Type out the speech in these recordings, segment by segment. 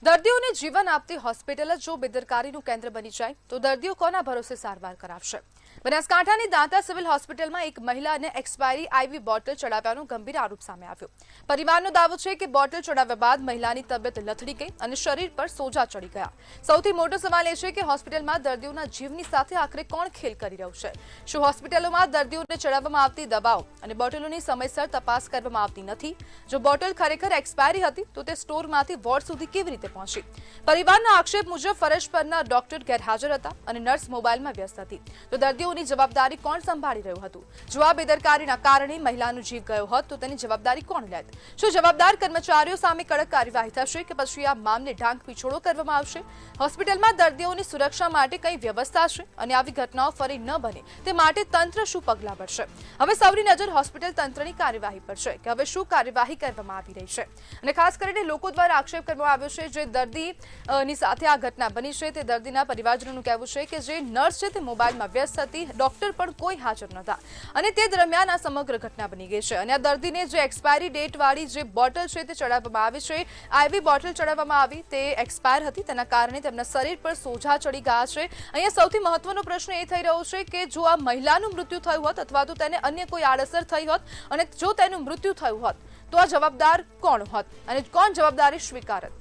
દર્દીઓને જીવન આપતી હોસ્પિટલ જ જો બેદરકારીનું કેન્દ્ર બની જાય તો દર્દીઓ કોના ભરોસે સારવાર કરાવશે? બનાસકાંઠાની દાંતા સિવિલ હોસ્પિટલમાં એક મહિલાને એક્સપાયરી આઈવી બોટલ ચડાવ્યાનો ગંભીર આરોપ સામે આવ્યો. પરિવારનો દાવો છે કે બોટલ ચડાવ્યા બાદ મહિલાની તબિયત લથડી ગઈ અને શરીર પર સોજા ચડી ગયા. સૌથી મોટો સવાલ એ છે કે હોસ્પિટલમાં દર્દીઓના જીવની સાથે આખરે કોણ ખેલ કરી રહ્યું છે? શું હોસ્પિટલોમાં દર્દીઓને ચડાવવામાં આવતી દવાઓ અને બોટલોની સમયસર તપાસ કરવામાં આવતી નથી? જો બોટલ ખરેખર એક્સપાયરી હતી તો તે સ્ટોરમાંથી વોર્ડ સુધી કેવી રીતે પહોંચી? પરિવારના આક્ષેપ મુજબ ફરજ પરના ડોક્ટર ગેરહાજર હતા અને નર્સ મોબાઈલમાં વ્યસ્ત હતી. તો દર્દીઓની જવાબદારી કોણ સંભાળી રહ્યું હતું? જો આ બેદરકારીના કારણે મહિલાનો જીવ ગયો હોત તો તેની જવાબદારી કોણ લેત? શું જવાબદાર કર્મચારીઓ સામે કડક કાર્યવાહી થશે કે પછી આ મામલે ઢાંક પીછોડો કરવામાં આવશે? હોસ્પિટલમાં દર્દીઓની સુરક્ષા માટે કઈ વ્યવસ્થા છે અને આવી ઘટનાઓ ફરી ન બને તે માટે તંત્ર શું પગલાં ભરશે? હવે સૌની નજર હોસ્પિટલ તંત્રની કાર્યવાહી પર છે કે હવે શું કાર્યવાહી કરવામાં આવી રહી છે. અને ખાસ કરીને લોકો દ્વારા આક્ષેપ કરવામાં આવ્યો છે જે દર્દીની સાથે આ ઘટના બની છે તે દર્દીના પરિવારજનોનું કહેવું છે કે જે નર્સ છે તે મોબાઈલમાં વ્યસ્ત હતી, ડોક્ટર પણ કોઈ હાજર નહોતા અને તે દરમિયાન આ સમગ્ર ઘટના બની ગઈ છે. અને આ દર્દીને જે એક્સપાયરી ડેટ વાળી જે બોટલ છે તે ચડાવવામાં આવી છે, આઈવી બોટલ ચડાવવામાં આવી તે એક્સપાયર હતી, તેના કારણે તેમના શરીર પર સોજા ચડી ગયા છે. અહીંયા સૌથી મહત્વનો પ્રશ્ન એ થઈ રહ્યો છે કે જો આ મહિલાનું મૃત્યુ થયું હોત અથવા તો તેને અન્ય કોઈ આડઅસર થઈ હોત અને જો તેનું મૃત્યુ થયું હોત તો આ જવાબદાર કોણ હોત અને કોણ જવાબદારી સ્વીકારત?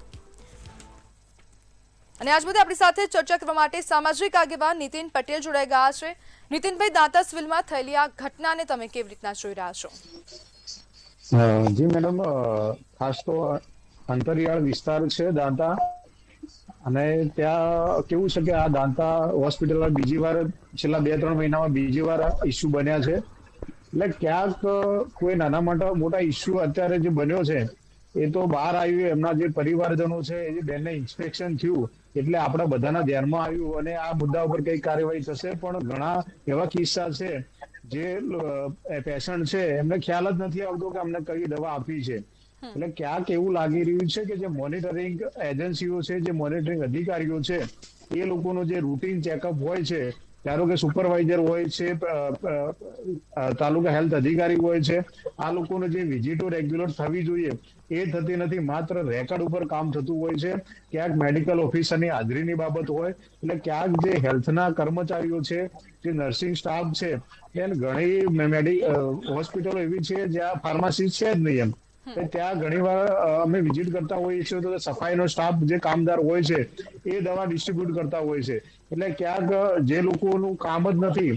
અને આજ બધે આપણી સાથે ચર્ચા કરવા માટે સામાજિક આગેવાન નીતિન પટેલ જોડાઈ ગયા છે. નીતિનભાઈ, દાંતા સિવિલમાં થયેલી આ ઘટનાને તમે કેવી રીતના જોઈ રહ્યા છો? જી મેડમ, ખાસ તો અંતરિયાળ વિસ્તાર છે દાંતા, અને ત્યાં કેવું છે કે આ દાંતા હોસ્પિટલમાં બીજી વાર છેલ્લા 2-3 મહિનામાં બીજી વાર ઇસ્યુ બન્યા છે. એટલે ક્યાંક કોઈ નાના મોટા ઇસ્યુ અત્યારે જે બન્યો છે એ તો બહાર આવ્યું, એમના જે પરિવારજનો છે એ જે બેનને ઇન્સ્પેક્શન થયું એટલે આપણા બધાના ધ્યાનમાં આવ્યું અને આ મુદ્દા ઉપર કઈ કાર્યવાહી થશે. પણ ઘણા એવા કિસ્સા છે જે પેશન્ટ છે એમને ખ્યાલ જ નથી આવતો કે અમને કઈ દવા આપી છે. એટલે ક્યાંક એવું લાગી રહ્યું છે કે જે મોનિટરિંગ એજન્સીઓ છે, જે મોનિટરિંગ અધિકારીઓ છે, એ લોકોનો જે રૂટીન ચેકઅપ હોય છે, ધારો કે સુપરવાઇઝર હોય છે, તાલુકા હેલ્થ અધિકારી હોય છે, આ લોકોનો જે વિઝિટો રેગ્યુલર થવી જોઈએ એ થતી નથી. માત્ર રેકર્ડ ઉપર કામ થતું હોય છે. ક્યાંક મેડિકલ ઓફિસરની હાજરીની બાબત હોય એટલે ક્યાંક જે હેલ્થના કર્મચારીઓ છે, જે નર્સિંગ સ્ટાફ છે, એને ઘણી હોસ્પિટલો એવી છે જ્યાં ફાર્માસિસ્ટ છે જ નહીં એમ ત્યાં ઘણી વાર અમે વિઝિટ કરતા હોઈએ છીએ તો સફાઈનો સ્ટાફ જે કામદાર હોય છે એ દવા ડિસ્ટ્રીબ્યુટ કરતા હોય છે. એટલે ક્યાંક જે લોકોનું કામ જ નથી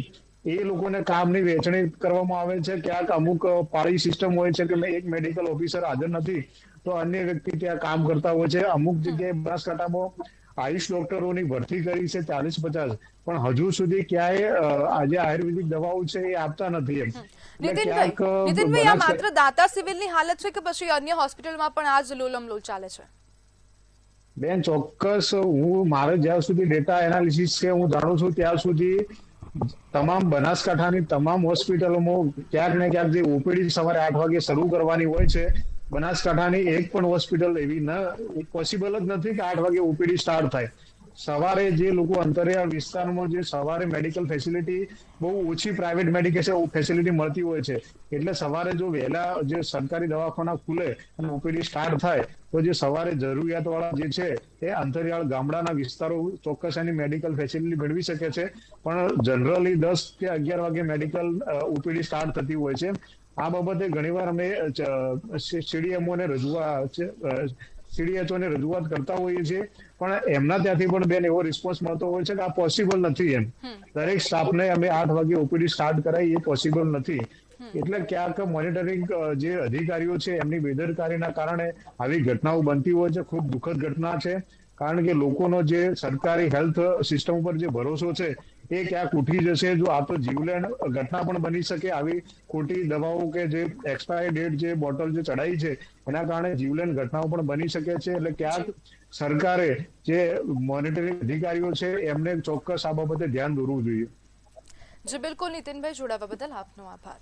એ લોકોને કામની વહેંચણી કરવામાં આવે છે. ક્યાંક અમુક પાળી સિસ્ટમ હોય છે કે એક મેડિકલ ઓફિસર હાજર નથી તો અન્ય વ્યક્તિ ત્યાં કામ કરતા હોય છે. અમુક જગ્યાએ બનાસકાંઠામાં આયુષ ડોક્ટરોની ભરતી કરી છે 40-50, પણ હજુ સુધી ક્યાંય આજે આયુર્વેદિક દવાઓ છે એ આપતા નથી એમ. નીતિનભાઈ, આ માત્ર દાંતા સિવિલની હાલત છે કે પછી અન્ય હોસ્પિટલમાં પણ આ જ લોલમલોલ ચાલે છે? બેન, ચોક્કસ મારે જ્યાં સુધી ડેટા એનાલિસિસ છે હું જાણું છું ત્યાં સુધી તમામ બનાસકાંઠાની તમામ હોસ્પિટલોમાં ક્યાંક ને ક્યાંક જે ઓપીડી સવારે 8 વાગે શરૂ કરવાની હોય છે, બનાસકાંઠાની એક પણ હોસ્પિટલ એવી પોસિબલ જ નથી કે 8 વાગે ઓપીડી સ્ટાર્ટ થાય. સવારે જે લોકો અંતરિયાળ વિસ્તારમાં જે સવારે મેડિકલ ફેસિલિટી બહુ ઓછી પ્રાઇવેટ મેડિકેશન ફેસિલિટી મળતી હોય છે, એટલે સવારે જો વહેલા જે સરકારી દવાખાના ખુલે અને ઓપીડી સ્ટાર્ટ થાય તો જે સવારે જરૂરિયાત વાળા જે છે એ અંતરિયાળ ગામડાના વિસ્તારો ચોક્કસ એની મેડિકલ ફેસિલિટી મેળવી શકે છે. પણ જનરલી 10 કે 11 વાગે મેડિકલ ઓપીડી સ્ટાર્ટ થતી હોય છે. આ બાબતે ઘણીવાર અમે સીડીએચઓને રજૂઆત કરતા હોઈએ છીએ, પણ એમના ત્યાંથી પણ બેન એવો રિસ્પોન્સ મળતો હોય છે કે આ પોસિબલ નથી એમ. દરેક સ્ટાફને અમે 8 વાગે ઓપીડી સ્ટાર્ટ કરાય એ પોસિબલ નથી. એટલે ક્યાંક મોનિટરિંગ જે અધિકારીઓ છે એમની બેદરકારીના કારણે આવી ઘટનાઓ બનતી હોય છે. ખૂબ દુઃખદ ઘટના છે, કારણ કે લોકોનો જે સરકારી હેલ્થ સિસ્ટમ ઉપર જે ભરોસો છે એ ક્યાંક ઉઠી જશે. જો આ તો જીવલેણ ઘટના પણ બની શકે, આવી ખોટી દવાઓ કે જે એક્સપાયરી ડેટ જે બોટલ જે ચડાઈ છે એના કારણે જીવલેણ ઘટનાઓ પણ બની શકે છે. એટલે ક્યાંક સરકારે જે મોનિટરિંગ અધિકારીઓ છે એમને ચોક્કસ આ બાબતે ધ્યાન દોરવું જોઈએ. જી બિલકુલ નીતિનભાઈ, જોડાવા બદલ આપનો આભાર.